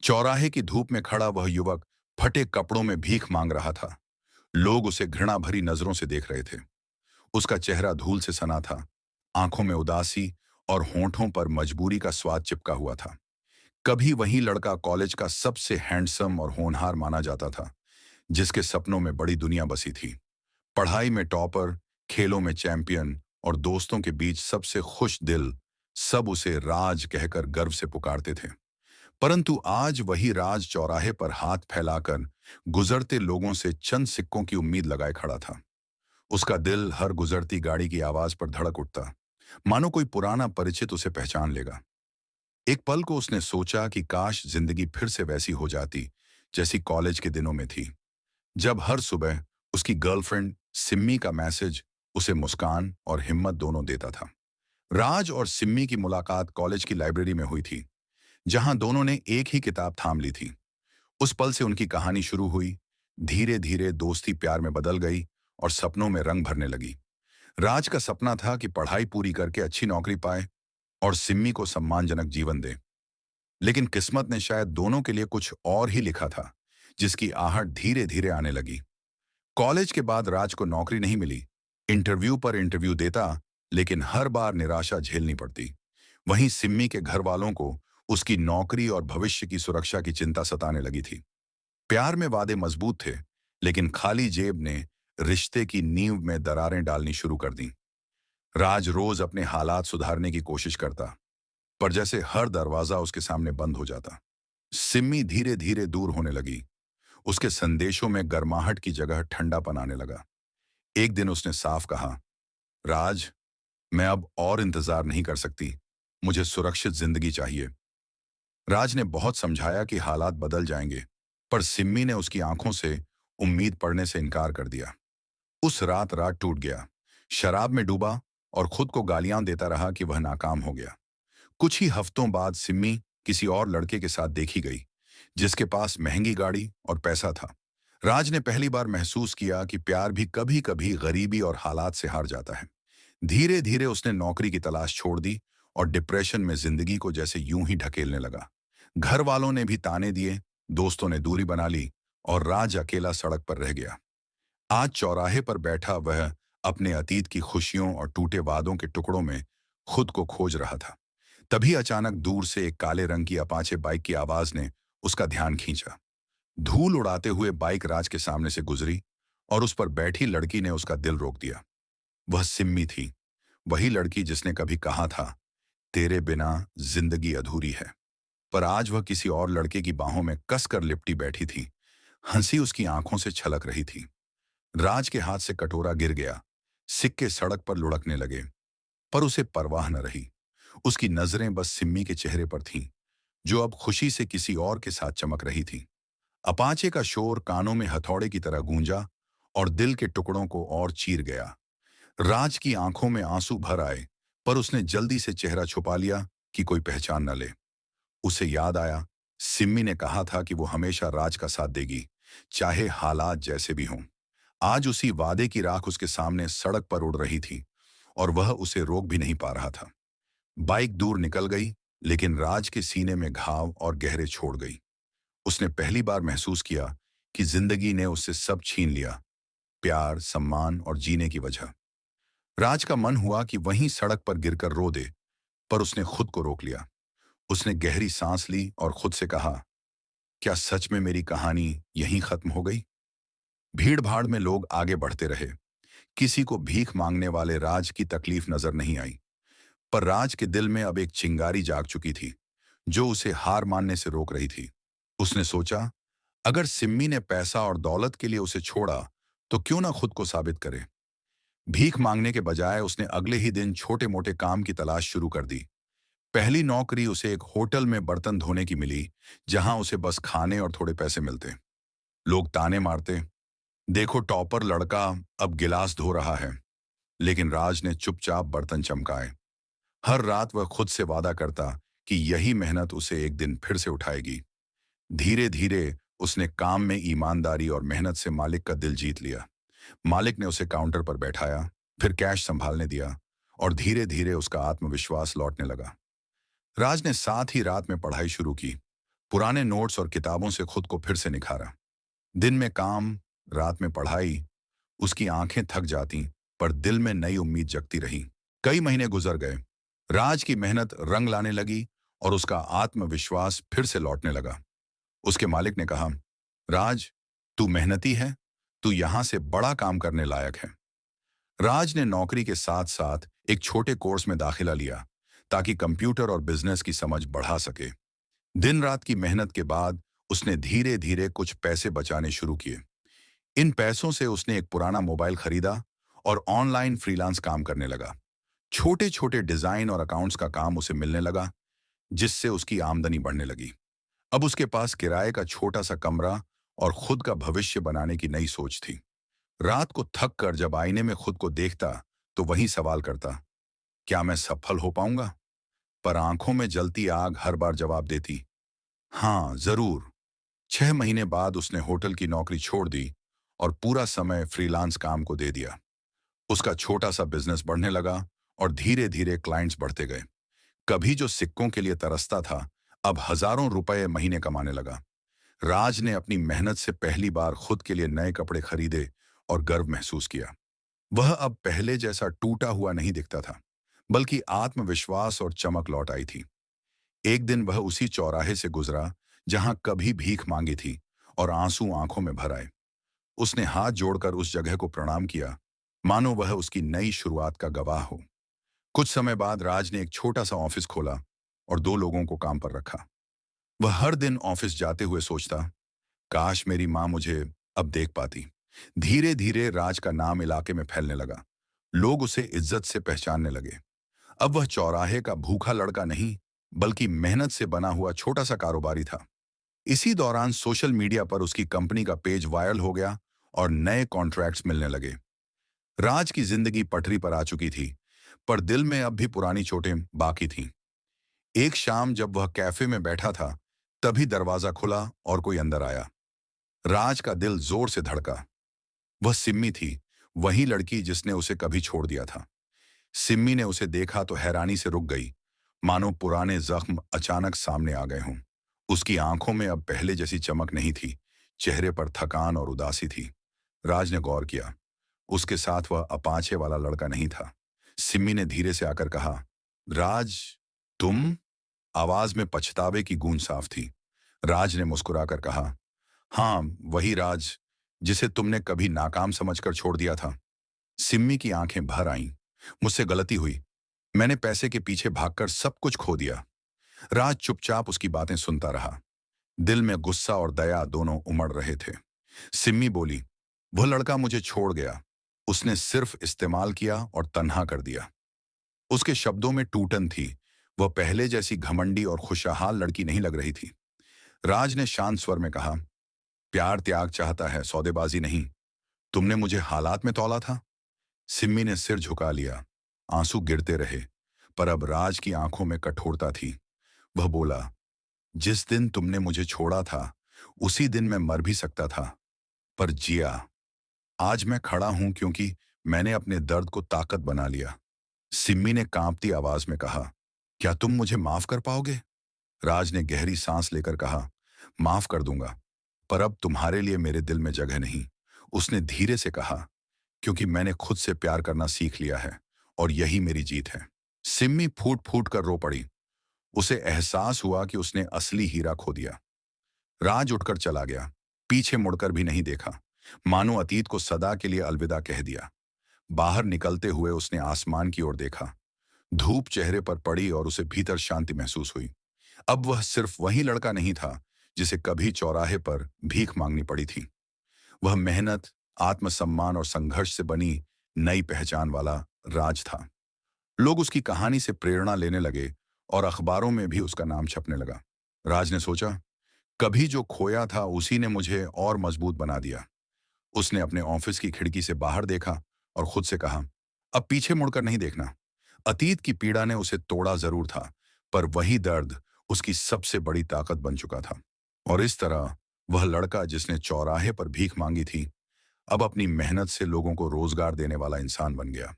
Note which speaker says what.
Speaker 1: चौराहे की धूप में खड़ा वह युवक फटे कपड़ों में भीख मांग रहा था। लोग उसे घृणा भरी नजरों से देख रहे थे। उसका चेहरा धूल से सना था, आंखों में उदासी और होंठों पर मजबूरी का स्वाद चिपका हुआ था। कभी वही लड़का कॉलेज का सबसे हैंडसम और होनहार माना जाता था, जिसके सपनों में बड़ी दुनिया बसी थी। पढ़ाई में टॉपर, खेलों में चैंपियन और दोस्तों के बीच सबसे खुश दिल, सब उसे राज कहकर गर्व से पुकारते थे। परंतु आज वही राज चौराहे पर हाथ फैलाकर गुजरते लोगों से चंद सिक्कों की उम्मीद लगाए खड़ा था। उसका दिल हर गुजरती गाड़ी की आवाज पर धड़क उठता, मानो कोई पुराना परिचित उसे पहचान लेगा। एक पल को उसने सोचा कि काश जिंदगी फिर से वैसी हो जाती जैसी कॉलेज के दिनों में थी, जब हर सुबह उसकी गर्लफ्रेंड सिम्मी का मैसेज उसे मुस्कान और हिम्मत दोनों देता था। राज और सिम्मी की मुलाकात कॉलेज की लाइब्रेरी में हुई थी, जहां दोनों ने एक ही किताब थाम ली थी। उस पल से उनकी कहानी शुरू हुई। धीरे धीरे दोस्ती प्यार में बदल गई और सपनों में रंग भरने लगी। राज का सपना था कि पढ़ाई पूरी करके अच्छी नौकरी पाए और सिम्मी को सम्मानजनक जीवन दे। लेकिन किस्मत ने शायद दोनों के लिए कुछ और ही लिखा था, जिसकी आहट धीरे धीरे आने लगी। कॉलेज के बाद राज को नौकरी नहीं मिली। इंटरव्यू पर इंटरव्यू देता, लेकिन हर बार निराशा झेलनी पड़ती। वहीं सिम्मी के घर वालों को उसकी नौकरी और भविष्य की सुरक्षा की चिंता सताने लगी थी। प्यार में वादे मजबूत थे, लेकिन खाली जेब ने रिश्ते की नींव में दरारें डालनी शुरू कर दी। राज रोज अपने हालात सुधारने की कोशिश करता, पर जैसे हर दरवाजा उसके सामने बंद हो जाता। सिम्मी धीरे धीरे दूर होने लगी। उसके संदेशों में गर्माहट की जगह ठंडापन आने लगा। एक दिन उसने साफ कहा, राज, मैं अब और इंतजार नहीं कर सकती। मुझे सुरक्षित जिंदगी चाहिए। राज ने बहुत समझाया कि हालात बदल जाएंगे, पर सिम्मी ने उसकी आंखों से उम्मीद पड़ने से इनकार कर दिया। उस रात रात टूट गया, शराब में डूबा और खुद को गालियां देता रहा कि वह नाकाम हो गया। कुछ ही हफ्तों बाद सिम्मी किसी और लड़के के साथ देखी गई, जिसके पास महंगी गाड़ी और पैसा था। राज ने पहली बार महसूस किया कि प्यार भी कभी कभी गरीबी और हालात से हार जाता है। धीरे धीरे उसने नौकरी की तलाश छोड़ दी और डिप्रेशन में जिंदगी को जैसे यूं ही ढकेलने लगा। घर वालों ने भी ताने दिए, दोस्तों ने दूरी बना ली और राज अकेला सड़क पर रह गया। आज चौराहे पर बैठा वह अपने अतीत की खुशियों और टूटे वादों के टुकड़ों में खुद को खोज रहा था। तभी अचानक दूर से एक काले रंग की अपाचे बाइक की आवाज ने उसका ध्यान खींचा। धूल उड़ाते हुए बाइक राज के सामने से गुजरी और उस पर बैठी लड़की ने उसका दिल रोक दिया। वह सिम्मी थी, वही लड़की जिसने कभी कहा था, तेरे बिना जिंदगी अधूरी है। पर आज वह किसी और लड़के की बाहों में कसकर लिपटी बैठी थी। हंसी उसकी आंखों से छलक रही थी। राज के हाथ से कटोरा गिर गया, सिक्के सड़क पर लुढ़कने लगे, पर उसे परवाह न रही। उसकी नजरें बस सिम्मी के चेहरे पर थीं, जो अब खुशी से किसी और के साथ चमक रही थी। अपाचे का शोर कानों में हथौड़े की तरह गूंजा और दिल के टुकड़ों को और चीर गया। राज की आंखों में आंसू भर आए, पर उसने जल्दी से चेहरा छुपा लिया कि कोई पहचान न ले। उसे याद आया, सिम्मी ने कहा था कि वो हमेशा राज का साथ देगी, चाहे हालात जैसे भी हों। आज उसी वादे की राख उसके सामने सड़क पर उड़ रही थी और वह उसे रोक भी नहीं पा रहा था। बाइक दूर निकल गई, लेकिन राज के सीने में घाव और गहरे छोड़ गई। उसने पहली बार महसूस किया कि जिंदगी ने उससे सब छीन लिया, प्यार, सम्मान और जीने की वजह। राज का मन हुआ कि वहीं सड़क पर गिरकर रो दे, पर उसने खुद को रोक लिया। उसने गहरी सांस ली और खुद से कहा, क्या सच में मेरी कहानी यहीं खत्म हो गई? भीड़ भाड़ में लोग आगे बढ़ते रहे। किसी को भीख मांगने वाले राज की तकलीफ नजर नहीं आई, पर राज के दिल में अब एक चिंगारी जाग चुकी थी, जो उसे हार मानने से रोक रही थी। उसने सोचा, अगर सिम्मी ने पैसा और दौलत के लिए उसे छोड़ा, तो क्यों ना खुद को साबित करे। भीख मांगने के बजाय उसने अगले ही दिन छोटे मोटे काम की तलाश शुरू कर दी। पहली नौकरी उसे एक होटल में बर्तन धोने की मिली, जहां उसे बस खाने और थोड़े पैसे मिलते। लोग ताने मारते, देखो टॉपर लड़का अब गिलास धो रहा है। लेकिन राज ने चुपचाप बर्तन चमकाए। हर रात वह खुद से वादा करता कि यही मेहनत उसे एक दिन फिर से उठाएगी। धीरे धीरे उसने काम में ईमानदारी और मेहनत से मालिक का दिल जीत लिया। मालिक ने उसे काउंटर पर बैठाया, फिर कैश संभालने दिया और धीरे धीरे उसका आत्मविश्वास लौटने लगा। राज ने साथ ही रात में पढ़ाई शुरू की। पुराने नोट्स और किताबों से खुद को फिर से निखारा। दिन में काम, रात में पढ़ाई। उसकी आंखें थक जाती, पर दिल में नई उम्मीद जगती रही। कई महीने गुजर गए। राज की मेहनत रंग लाने लगी और उसका आत्मविश्वास फिर से लौटने लगा। उसके मालिक ने कहा, राज, तू मेहनती है, तू यहां से बड़ा काम करने लायक है। राज ने नौकरी के साथ साथ एक छोटे कोर्स में दाखिला लिया ताकि कंप्यूटर और बिजनेस की समझ बढ़ा सके। दिन रात की मेहनत के बाद उसने धीरे धीरे कुछ पैसे बचाने शुरू किए। इन पैसों से उसने एक पुराना मोबाइल खरीदा और ऑनलाइन फ्रीलांस काम करने लगा। छोटे छोटे डिजाइन और अकाउंट्स का काम उसे मिलने लगा, जिससे उसकी आमदनी बढ़ने लगी। अब उसके पास किराए का छोटा सा कमरा और खुद का भविष्य बनाने की नई सोच थी। रात को थक कर जब आईने में खुद को देखता तो वही सवाल करता, क्या मैं सफल हो पाऊंगा? पर आंखों में जलती आग हर बार जवाब देती, हाँ जरूर। 6 महीने बाद उसने होटल की नौकरी छोड़ दी और पूरा समय फ्रीलांस काम को दे दिया। उसका छोटा सा बिजनेस बढ़ने लगा और धीरे धीरे क्लाइंट्स बढ़ते गए। कभी जो सिक्कों के लिए तरसता था, अब हजारों रुपए महीने कमाने लगा। राज ने अपनी मेहनत से पहली बार खुद के लिए नए कपड़े खरीदे और गर्व महसूस किया। वह अब पहले जैसा टूटा हुआ नहीं दिखता था, बल्कि आत्मविश्वास और चमक लौट आई थी। एक दिन वह उसी चौराहे से गुजरा जहां कभी भीख मांगी थी और आंसू आंखों में भर आए। उसने हाथ जोड़कर उस जगह को प्रणाम किया, मानो वह उसकी नई शुरुआत का गवाह हो। कुछ समय बाद राज ने एक छोटा सा ऑफिस खोला और 2 लोगों को काम पर रखा। वह हर दिन ऑफिस जाते हुए सोचता, काश मेरी माँ मुझे अब देख पाती। धीरे धीरे राज का नाम इलाके में फैलने लगा। लोग उसे इज्जत से पहचानने लगे। अब वह चौराहे का भूखा लड़का नहीं, बल्कि मेहनत से बना हुआ छोटा सा कारोबारी था। इसी दौरान सोशल मीडिया पर उसकी कंपनी का पेज वायरल हो गया और नए कॉन्ट्रैक्ट्स मिलने लगे। राज की जिंदगी पटरी पर आ चुकी थी, पर दिल में अब भी पुरानी चोटें बाकी थीं। एक शाम जब वह कैफे में बैठा था, तभी दरवाजा खुला और कोई अंदर आया। राज का दिल जोर से धड़का। वह सिम्मी थी, वही लड़की जिसने उसे कभी छोड़ दिया था। सिम्मी ने उसे देखा तो हैरानी से रुक गई, मानो पुराने जख्म अचानक सामने आ गए हों। उसकी आंखों में अब पहले जैसी चमक नहीं थी, चेहरे पर थकान और उदासी थी। राज ने गौर किया, उसके साथ वह अपाचे वाला लड़का नहीं था। सिम्मी ने धीरे से आकर कहा, राज, तुम? आवाज में पछतावे की गूंज साफ थी। राज ने मुस्कुराकर कहा, हाँ वही राज, जिसे तुमने कभी नाकाम समझकर छोड़ दिया था। सिम्मी की आंखें भर आईं। मुझसे गलती हुई, मैंने पैसे के पीछे भागकर सब कुछ खो दिया। राज चुपचाप उसकी बातें सुनता रहा। दिल में गुस्सा और दया दोनों उमड़ रहे थे। सिम्मी बोली, वह लड़का मुझे छोड़ गया, उसने सिर्फ इस्तेमाल किया और तन्हा कर दिया। उसके शब्दों में टूटन थी। वह पहले जैसी घमंडी और खुशहाल लड़की नहीं लग रही थी। राज ने शांत स्वर में कहा, प्यार त्याग चाहता है, सौदेबाजी नहीं। तुमने मुझे हालात में तौला था। सिम्मी ने सिर झुका लिया। आंसू गिरते रहे, पर अब राज की आंखों में कठोरता थी। वह बोला, जिस दिन तुमने मुझे छोड़ा था, उसी दिन मैं मर भी सकता था, पर जिया। आज मैं खड़ा हूं क्योंकि मैंने अपने दर्द को ताकत बना लिया। सिम्मी ने कांपती आवाज में कहा, क्या तुम मुझे माफ कर पाओगे? राज ने गहरी सांस लेकर कहा, माफ कर दूंगा, पर अब तुम्हारे लिए मेरे दिल में जगह नहीं। उसने धीरे से कहा, क्योंकि मैंने खुद से प्यार करना सीख लिया है और यही मेरी जीत है। सिम्मी फूट फूट कर रो पड़ी। उसे एहसास हुआ कि उसने असली हीरा खो दिया। राज उठकर चला गया, पीछे मुड़कर भी नहीं देखा, मानो अतीत को सदा के लिए अलविदा कह दिया। बाहर निकलते हुए उसने आसमान की ओर देखा। धूप चेहरे पर पड़ी और उसे भीतर शांति महसूस हुई। अब वह सिर्फ वही लड़का नहीं था जिसे कभी चौराहे पर भीख मांगनी पड़ी थी। वह मेहनत, आत्मसम्मान और संघर्ष से बनी नई पहचान वाला राज था। लोग उसकी कहानी से प्रेरणा लेने लगे और अखबारों में भी उसका नाम छपने लगा। राज ने सोचा, कभी जो खोया था उसी ने मुझे और मजबूत बना दिया। उसने अपने ऑफिस की खिड़की से बाहर देखा और खुद से कहा, अब पीछे मुड़कर नहीं देखना। अतीत की पीड़ा ने उसे तोड़ा जरूर था, पर वही दर्द उसकी सबसे बड़ी ताकत बन चुका था। और इस तरह वह लड़का जिसने चौराहे पर भीख मांगी थी, अब अपनी मेहनत से लोगों को रोजगार देने वाला इंसान बन गया।